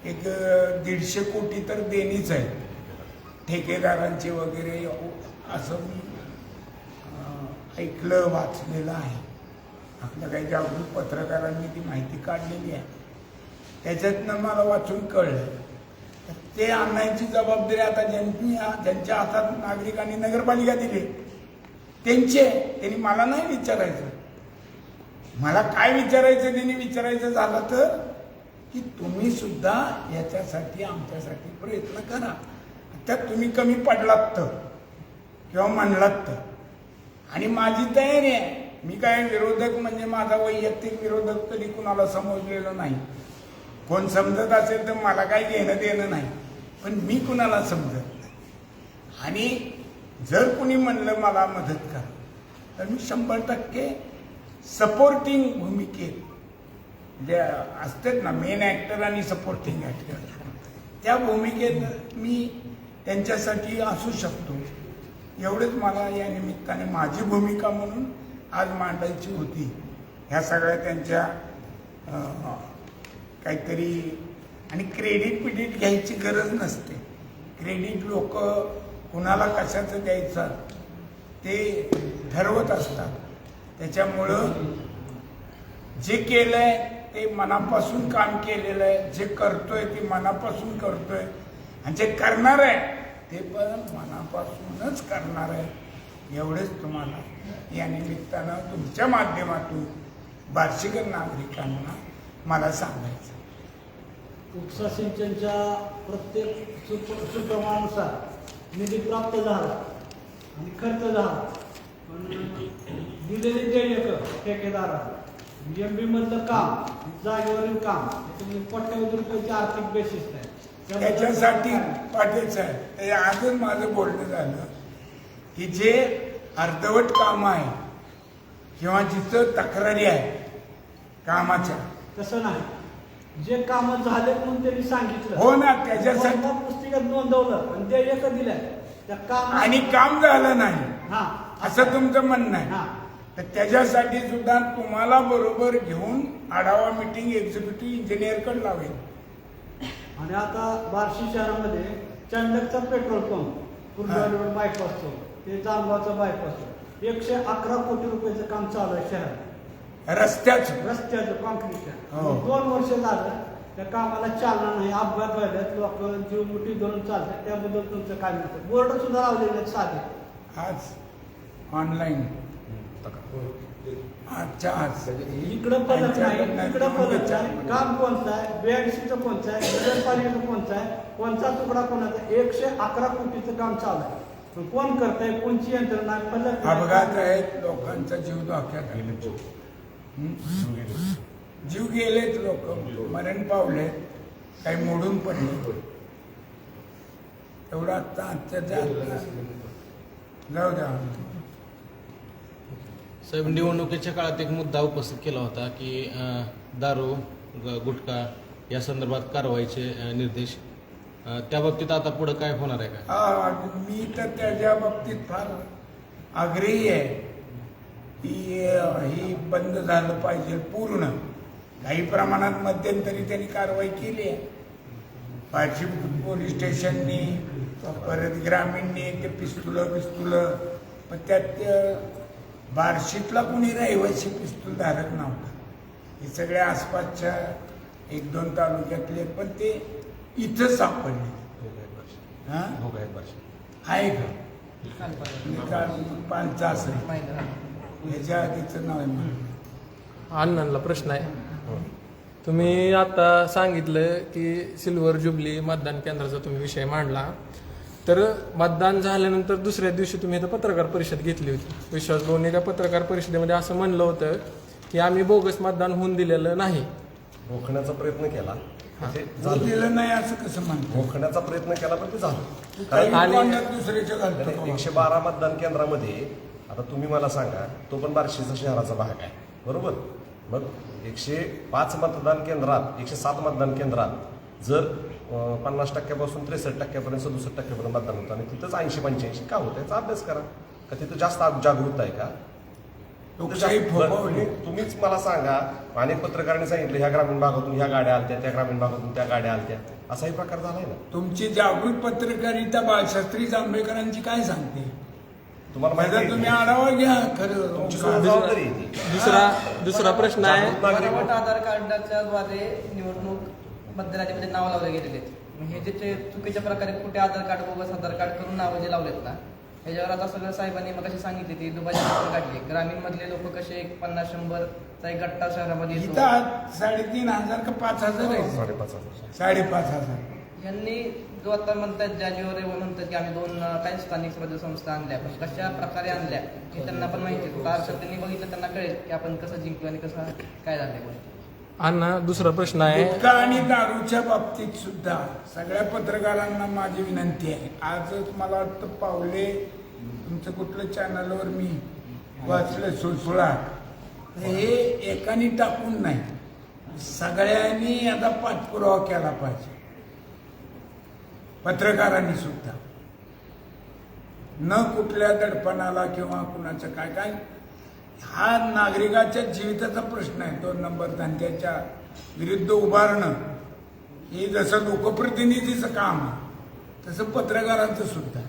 एक 150 कोटी तर देणीच आहे ठेकेदारांची वगैरे असं मी ऐकलं वाचलेलं आहे. आपल्या काही जागरूक पत्रकारांनी ती माहिती काढलेली आहे. त्याच्यातनं मला वाचून कळलं ते आणायची जबाबदारी आता ज्यांच्या हातात नागरिकांनी नगरपालिका दिली त्यांनी मला नाही विचारायचं. मला काय विचारायचं त्यांनी विचारायचं झालं तर की तुम्ही सुद्धा याच्यासाठी आमच्यासाठी प्रयत्न करा. त्यात तुम्ही कमी पडलात तर किंवा म्हणलात तर आणि माझी तयारी आहे. मी काय विरोधक म्हणजे माझा वैयक्तिक विरोधक तरी कुणाला समजलेलं नाही. कोण समजत असेल तर मला काही घेणं देणं नाही पण मी कुणाला समजत नाही. आणि जर कुणी म्हणलं मला मदत करा तर मी 100% सपोर्टिंग भूमिकेत जे असतात ना मेन ॲक्टर आणि सपोर्टिंग ॲक्टर त्या भूमिकेत मी त्यांच्यासाठी असू शकतो. एवढंच मला या निमित्ताने माझी भूमिका म्हणून आज मांडायची होती. ह्या सगळ्या त्यांच्या काहीतरी आणि क्रेडिट घ्यायची गरज नसते. क्रेडिट लोक कुणाला कशाचं द्यायचं ते ठरवत असतात. त्याच्यामुळं जे केलंय ते मनापासून काम केलेलं आहे. जे करतोय ते मनापासून करतोय आणि जे करणार आहे ते पण मनापासूनच करणार आहे. एवढेच तुम्हाला या निमित्तानं तुमच्या माध्यमातून बार्शीकर नागरिकांना मला सांगायचं. उपसा सिंचनच्या प्रत्येक सुप्रमानुसार निधी प्राप्त झाला आणि खर्च झाला पण दिलेले देयक ठेकेदाराला MB मधलं काम जागेवरील काम त्याच्यामध्ये कोट्यावधी रुपयाची आर्थिक बेसिस आहे. त्याच्यासाठी पाटील साहेब ते आजच माझं बोलणं झालं की जे अर्धवट काम आहे किंवा जिथं तक्रारी आहे कामाच्या तसं नाही. जे काम झाले म्हणून त्यांनी सांगितलं हो ना त्याच्यासाठी पुस्तिकात नोंदवलं आणि ते एक दिलंय त्या काम आणि काम झालं नाही हा असं तुमचं म्हणणं आहे. हा तर त्याच्यासाठी सुद्धा तुम्हाला बरोबर घेऊन आढावा मीटिंग एक्झिक्युटिव्ह इंजिनियरकडे लावेल. आणि आता बार्शी शहरामध्ये चंदकचा पेट्रोल पंप कुर्डवाडीवर बायपास चौक ते जामगावचा बायपास चौक 111 कोटी रुपयाचं काम चालू आहे शहरात रस्त्याचं कॉन्क्रीटच्या हो. 2 वर्ष झालं त्या कामाला चालना नाही, अपघात व्हायल्यात, लोक जीव मुठी धरून चालतात. त्याबद्दल तुमचं काय म्हणतं? बोर्ड सुद्धा लावलेले आहेत साधे. आज ऑनलाईन आजच्या आज इकडं फलक नाही, इकडं फलक नाही. काम कोणतं आहे, BIDCचं कोणतं आहे, नगरपालिकेचं कोणतं आहे, कोणचा तुकडा कोणाचा? 111 कोटीचं काम चालू आहे. पण कोण करतंय, कोणची यंत्रणा आहे, फलक नाही. अपघात आहेत, लोकांचा जीव धोक्यात आहे. जीव गेलेत, लोक मरण पावले, काही मोडून पडले. एवढा आजच्या जाऊ द्या. साहेब, निवडणुकीच्या काळात एक मुद्दा उपस्थित केला होता की दारू गुटखा या संदर्भात कारवाईचे निर्देश. त्या बाबतीत आता पुढे काय होणार आहे का? मी तर त्याच्या बाबतीत फार आग्रही आहे की ही बंद झालं पाहिजे पूर्ण. काही प्रमाणात मध्यंतरी त्यांनी कारवाई केली आहे. बार्शी पोलीस स्टेशननी, परत ग्रामीणनी ते पिस्तुलं पण त्यात बार्शीतला कोणी रहिवासी पिस्तूल धारक नव्हता. हे सगळ्या आसपासच्या 1-2 तालुक्यातले, पण ते इथं सापडले. हा आहे का? पालचा असेल, ह्याच्या आधीचं नाव आहे. अण्णांना प्रश्न आहे. तुम्ही आता सांगितलं की सिल्वर जुबली मतदान केंद्राचा तुम्ही विषय मांडला, तर मतदान झाल्यानंतर दुसऱ्या दिवशी तुम्ही इथं पत्रकार परिषद घेतली होती. विश्वास भाऊंनी त्या पत्रकार परिषदेमध्ये असं म्हणलं होतं की आम्ही बोगस मतदान होऊन दिलेलं नाही. रोखण्याचा प्रयत्न केला, ते दिलं नाही असं कसं म्हणतो? रोखण्याचा प्रयत्न केला पण ते झालं. काही कारण कोणाला दुसऱ्याच्या घालतो. 112 मतदान केंद्रामध्ये आता तुम्ही मला सांगा, तो पण बार्शीचा शहराचा भाग आहे, बरोबर? मग 105 मतदान केंद्रात, 107 मतदान केंद्रात जर 50% 63% 67% मतदान होतं आणि तिथंच 80-85 का होतं याचा अभ्यास करा. का तिथं जास्त जागरूकता आहे का? लोकशाही फोफावली. तुम्हीच मला सांगा, अनेक पत्रकारांनी सांगितलं ह्या ग्रामीण भागातून ह्या गाड्या आलत्या, त्या ग्रामीण भागातून त्या गाड्या आलत्या, असाही प्रकार झालाय ना. तुमची जागृत पत्रकारिता बाळशास्त्री जांभेकरांची काय सांगते? तुम्हाला माहिती माझा आहे तुम्ही की आढावा घ्या. खरं तुमची जबाबदारी आहे ती. दुसरा प्रश्न आहे. जागरूक नागरिक बनावट आधार कार्डाच्या द्वारे निवडणूक मतदारामध्ये नाव लावले गेलेले आहेत. हे जे चुकीच्या प्रकारे कुठे आधार कार्ड बोगस आधार कार्ड करून नावं जे लावलेत ना, ह्याच्यावर आता सगळं साहेबांनी मग कशी सांगितली ती दुबाची काढली. ग्रामीण मधले लोक कसे 50-100चा एक गट्टा शहरामध्ये येतो. इथं 3,500 का 5,000 आहे? 5,500. 5,500. यांनी जो आता म्हणतात जानेवारी म्हणतात की आम्ही 2 काही स्थानिक स्वराज्य संस्था आणल्या, पण कशा प्रकारे आणल्या हे त्यांना पण माहिती आहे. तर त्यांनी बघितलं, त्यांना कळेल की आपण कसं जिंकलो आणि कसं काय झालं गोष्टी. अण्णा, दुसरा प्रश्न आहे. गुटखा आणि दारूच्या बाबतीत सुद्धा सगळ्या पत्रकारांना माझी विनंती आहे. आजच मला वाटतं पावले तुमचं कुठलं चॅनलवर मी वाचलं सुळसुळा, हे एकाने टाकून नाही, सगळ्यांनी आता पाठपुरावा केला पाहिजे. पत्रकारांनी सुद्धा न कुठल्या दडपणाला किंवा कुणाचं काय काय, हा नागरिकाच्या जीविताचा प्रश्न आहे. 2 नंबर धंद्याच्या विरुद्ध उभारणं हे जसं लोकप्रतिनिधीचं काम आहे तसं पत्रकारांचं सुद्धा.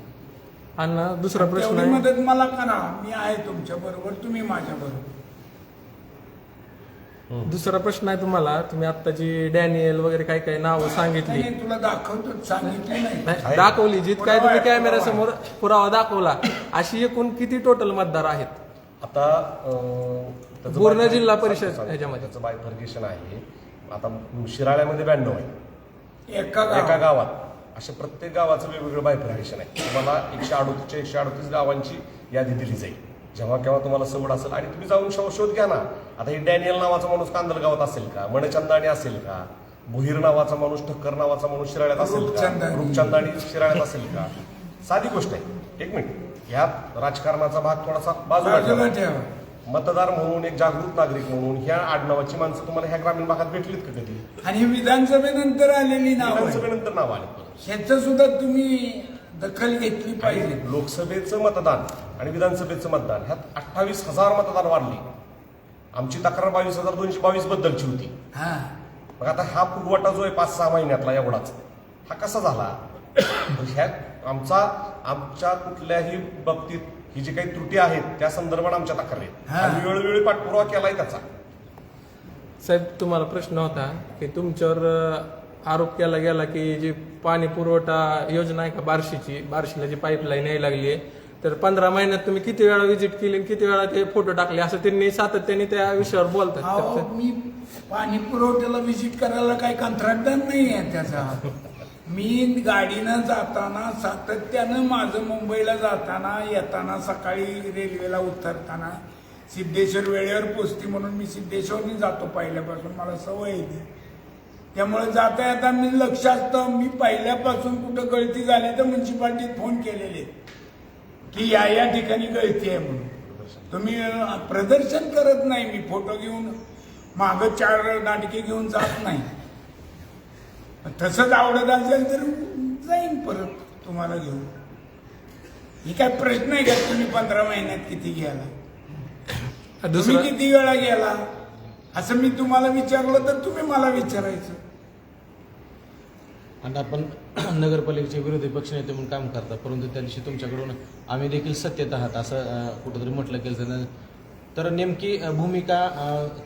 अण्णा, दुसरा प्रश्न तेवढी आहे. मदत मला करा. मी आहे तुमच्या बरोबर, तुम्ही माझ्या बरोबर. दुसरा प्रश्न आहे तुम्हाला. तुम्ही आता जी डॅनियल वगैरे काही काही नावं सांगितली, नाही, तुला दाखवतो, सांगितली नाही. नाही, दाखवली जित काय तुम्ही कॅमेऱ्यासमोर पुरावा दाखवला, अशी एकूण किती टोटल मतदार आहेत? आता त्याचं पूर्ण बाय- जिल्हा परिषद सांगतो, ह्याच्यामध्ये. त्याचं बायफर्गेशन आहे. आता शिराळ्यामध्ये 92 आहे एका एका गावात गावात. अशा प्रत्येक गावाचं वेगवेगळं बायफर्गेशन आहे. तुम्हाला 138 गावांची यादी दिली जाईल जेव्हा केव्हा तुम्हाला सवड असेल. आणि तुम्ही जाऊन शोध घ्या ना. आता हे डॅनियल नावाचा माणूस कांदलगावात असेल का, मनचंदाणी असेल का, भुईर नावाचा माणूस, ठक्कर नावाचा माणूस शिराळ्यात असेल का, रूपचंदाणी. रूपचंदाणी शिराळ्यात असेल का? साधी गोष्ट आहे. 1 मिनिट, ह्यात राजकारणाचा भाग थोडासा बाजूला बाजूला ठेवा. ठेवा. मतदार म्हणून, एक जागृत नागरिक म्हणून ह्या आडनावाची माणसं तुम्हाला ह्या ग्रामीण भागात भेटलीत का कधी? आणि विधानसभेनंतर आलेली नाव विधानसभेनंतर नाव आले. ह्याचं सुद्धा तुम्ही दखल घेतली पाहिजे. आणि लोकसभेचं मतदान आणि विधानसभेचं मतदान ह्यात 28,000 मतदार वाढली. आमची तक्रार 22,222 बद्दलची होती. हा, मग आता हा फुगवटा जो आहे 5-6 महिन्यातला एवढाच, हा कसा झाला? आमच्या कुठल्याही बाबतीत ही जी काही त्रुटी आहेत त्या संदर्भात आमच्या तक्रारी आहेत. हा. आम्ही वेळोवेळी पाठपुरावा केलाय त्याचा. साहेब तुम्हाला प्रश्न होता की तुमच्यावर आरोप केला गेला की जी पाणी पुरवठा योजना आहे का बार्शीला जी पाईपलाईन यायला लागली आहे, तर 15 महिन्यात तुम्ही किती वेळा व्हिजिट केली आणि किती वेळा ते फोटो टाकले असं त्यांनी सातत्याने त्या विषयावर बोलतात. अहो, तर मी पाणी पुरवठ्याला व्हिजिट करायला काही कंत्राटदार नाही आहे त्याचा. मी गाडीनं जाताना सातत्यानं माझं मुंबईला जाताना येताना सकाळी रेल्वेला उतरताना सिद्धेश्वर वेळेवर पोचती म्हणून मी सिद्धेश्वरनी जातो पहिल्यापासून, मला सवय आहे. त्यामुळे जाता येता मी लक्ष असतं, मी पहिल्यापासून कुठं गळती झाली तर म्युन्सिपाल्टीत फोन केलेले की या ठिकाणी गळती आहे म्हणून. तुम्ही प्रदर्शन करत नाही, मी फोटो घेऊन मागं 4 नाटके घेऊन जात नाही. तसंच आवडत असेल तर जाईन परत तुम्हाला घेऊन. ही काय प्रश्न आहे का तुम्ही 15 महिन्यात किती गेला, तुम्ही दुसरं किती वेळा गेला असं मी तुम्हाला विचारलं तर तुम्ही मला विचारायचं. आणि आपण नगरपालिकेचे विरोधी पक्षनेते म्हणून काम करता, परंतु त्या दिवशी तुमच्याकडून आम्ही देखील सत्तेत आहात असं कुठंतरी म्हटलं गेलं. तर नेमकी भूमिका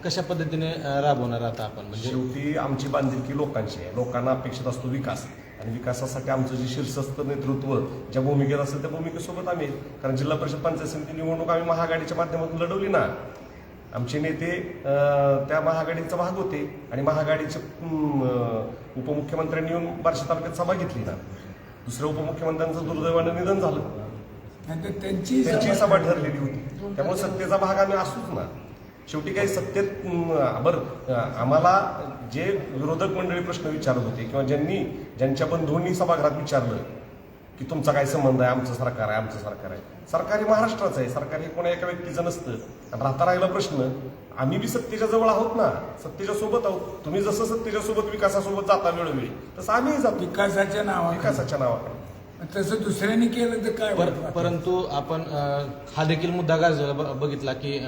कशा पद्धतीने राबवणार आता आपण? म्हणजे शेवटी आमची बांधिलकी लोकांची आहे. लोकांना अपेक्षित असतो विकास, आणि विकासासाठी आमचं जे शीर्षस्थ नेतृत्व ज्या भूमिकेत असेल त्या भूमिकेसोबत आम्ही, कारण जिल्हा परिषद पंचायत समिती निवडणूक आम्ही महाआघाडीच्या माध्यमातून लढवली ना. आमचे नेते त्या महाआघाडीचा भाग होते आणि महाआघाडीचे उपमुख्यमंत्र्यांनी येऊन बार्शी तालुक्यात सभा घेतली ना. दुसऱ्या उपमुख्यमंत्र्यांचं दुर्दैवानं निधन झालं, नाहीतर त्यांची त्यांची सभा ठरलेली होती. त्यामुळे सत्तेचा भाग आम्ही असूच ना. शेवटी काही सत्तेत आम्हाला जे विरोधक मंडळी प्रश्न विचारत होते किंवा ज्यांच्या बंधूंनी सभागृहात विचारलं की तुमचा काय संबंध आहे, आमचं सरकार आहे, आमचं सरकार आहे. सरकार हे महाराष्ट्राचं आहे, सरकार हे कोणा एका व्यक्तीचं नसतं. आणि राहता राहिला प्रश्न, आम्ही बी सत्तेच्या जवळ आहोत ना, सत्तेच्या सोबत आहोत. तुम्ही जसं सत्तेच्या सोबत विकासासोबत जाता वेळोवेळी, तसं आम्ही जातो विकासाच्या नावाखाली. विकासाच्या नावाखाली. तसं दुसऱ्यांनी केलं तर काय वाटतं? परंतु आपण हा देखील मुद्दा गाजलेला बघितला की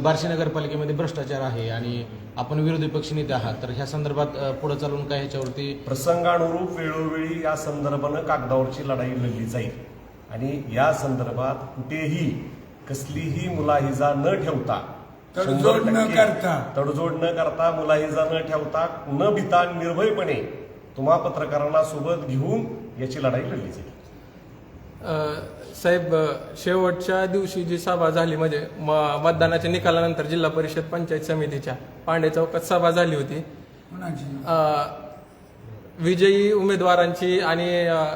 बार्शी नगरपालिकेमध्ये भ्रष्टाचार आहे आणि आपण विरोधी पक्षनेते आहात, तर ह्या संदर्भात पुढे चालून काय ह्याच्यावरती प्रसंगानुरूप वेळोवेळी या संदर्भानं कागदावरची लढाई लढली जाईल. आणि या संदर्भात कुठेही कसलीही मुलाहिजा न ठेवता, तडजोड न 100% करता. तडजोड न करता, मुलाहिजा न ठेवता, न भिता निर्भयपणे तुम्हा पत्रकारांना सोबत घेऊन याची लढाई लढली जाईल. साहेब शेवटच्या दिवशी जी सभा झाली म्हणजे मतदानाच्या निकालानंतर जिल्हा परिषद पंचायत समितीच्या पांडे चौकात सभा झाली होती. कुणाची? विजयी उमेदवारांची आणि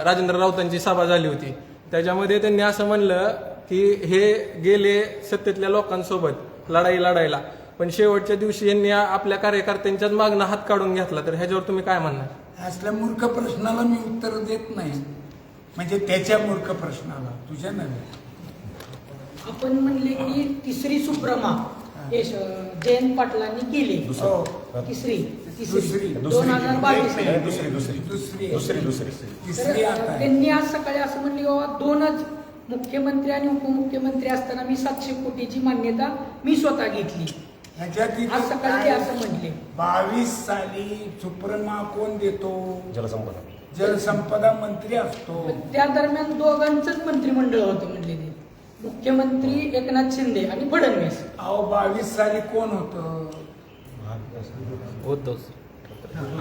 राजेंद्र राऊतांची सभा झाली होती. त्याच्यामध्ये त्यांनी असं म्हणलं की हे गेले सत्तेतल्या लोकांसोबत लढाई लढायला, पण शेवटच्या दिवशी यांनी आपल्या कार्यकर्त्यांच्याच मागणं हात काढून घेतला. तर ह्याच्यावर तुम्ही काय म्हणणार? असल्या मूर्ख प्रश्नाला मी उत्तर देत नाही. म्हणजे त्याच्या मूर्ख प्रश्नाला, तुझ्या नव्हे. आपण म्हणले की तिसरी सुप्रमा जयंत पाटलांनी केली. हो. तिसरी दुसरी. 2022 नाही, दुसरी तिसरी आता आहे. त्यांनी आज सकाळी असं म्हणले बाबा 2च मुख्यमंत्री आणि उपमुख्यमंत्री असताना मी 700 कोटीची मान्यता मी स्वतः घेतली. ह्याच्यात आज सकाळी ते असं म्हटले. 22 साली सुप्रमा कोण देतो? जलसंपदा. जलसंपदा मंत्री असतो. त्या दरम्यान दोघांचंच मंत्रिमंडळ होतं म्हणले ते, मुख्यमंत्री एकनाथ शिंदे आणि फडणवीस. अहो 22 साली कोण होतं?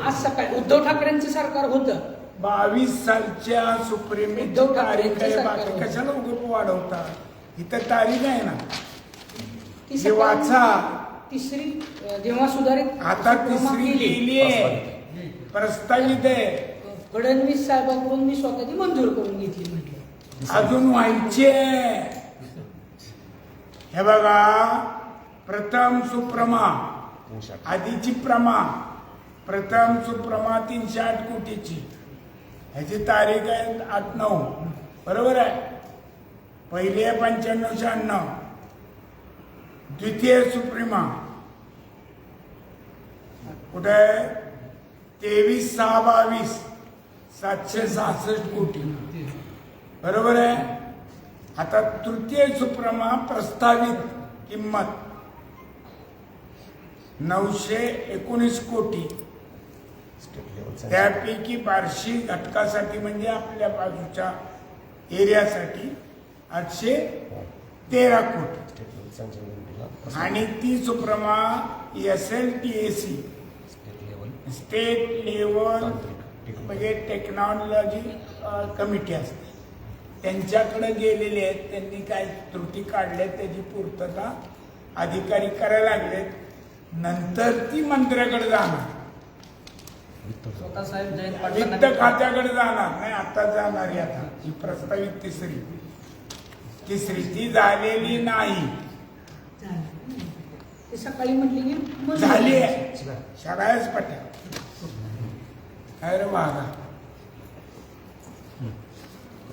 आज सकाळी उद्धव ठाकरेंचं सरकार होतं. 22 सालच्या सुप्रीमेची उद्धव ठाकरे तारीख आहे. सरकार बाकी होतं. कशाला उगं वाढवता? इथं तारीख आहे ना, ती हे सकाळी वाचा. तिसरी जेव्हा सुधारित आता सुप्रमा तिसरी केली, गेली आहे, प्रस्तावित आहे, फडणवीस साहेबांकडून मी स्वतःची मंजूर करून घेतली म्हटलं. अजून व्हायचे. हे बघा, प्रथम सुप्रमा, 308. आधीची प्रमा, प्रथम सुप्रमा 308 कोटीची, ह्याची तारीख आहे 8/9, बरोबर आहे. पहिली आहे 95-96. द्वितीय सुप्रीमा कुठे आहे? 23/6/22, 766 कोटी, बरोबर आहे. आता तृतीय सुप्रमा प्रस्तावित किंमत 919 कोटी, स्टेट लेवल त्यापैकी बार्शी घटकासाठी म्हणजे आपल्या बाजूच्या एरियासाठी 813 कोटी स्टेट लेवल सँक्शन कमिटीला आणि तीच उपरमा SLTAC state level state level तांत्रिक म्हणजे टेक्नॉलॉजी कमिटी असते त्यांच्याकडे गेलेले आहेत. त्यांनी काय त्रुटी काढल्या त्याची पूर्तता अधिकारी करायला लागलेत. नंतर ती मंत्र्याकडे जाणार, स्वतः साहेब जयंत वित्त पाटलांना खात्याकडे जाणार नाही. आता जाणार आहे. आता ही प्रस्तावित तिसरी ती झालेली नाही. ते सकाळी म्हटली की मंजूर. झाली आहे सगळ्याच पट्या. अरे वागा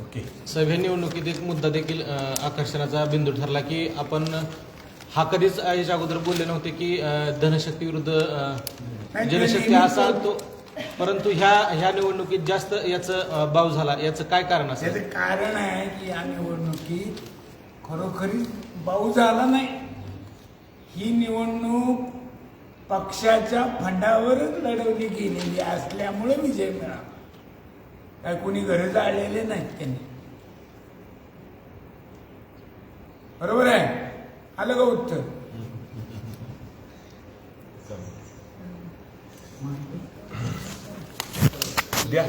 ओके. साहेब, या निवडणुकीत एक मुद्दा देखील आकर्षणाचा बिंदू ठरला की आपण हा कधीच याच्या अगोदर बोलले नव्हते की धनशक्ती विरुद्ध जनशक्ती असा तो, परंतु ह्या निवडणुकीत जास्त याचं बाव झाला. याचं काय कारण असेल? त्याचं कारण आहे की या निवडणुकीत खरोखरी बाऊ झाला नाही. ही निवडणूक पक्षाच्या फंडावरच लढवली गेलेली असल्यामुळे विजय मिळाला. काय कोणी घरं जाळलेले नाहीत त्यांनी. बरोबर आहे. आलं का उत्तर? द्या.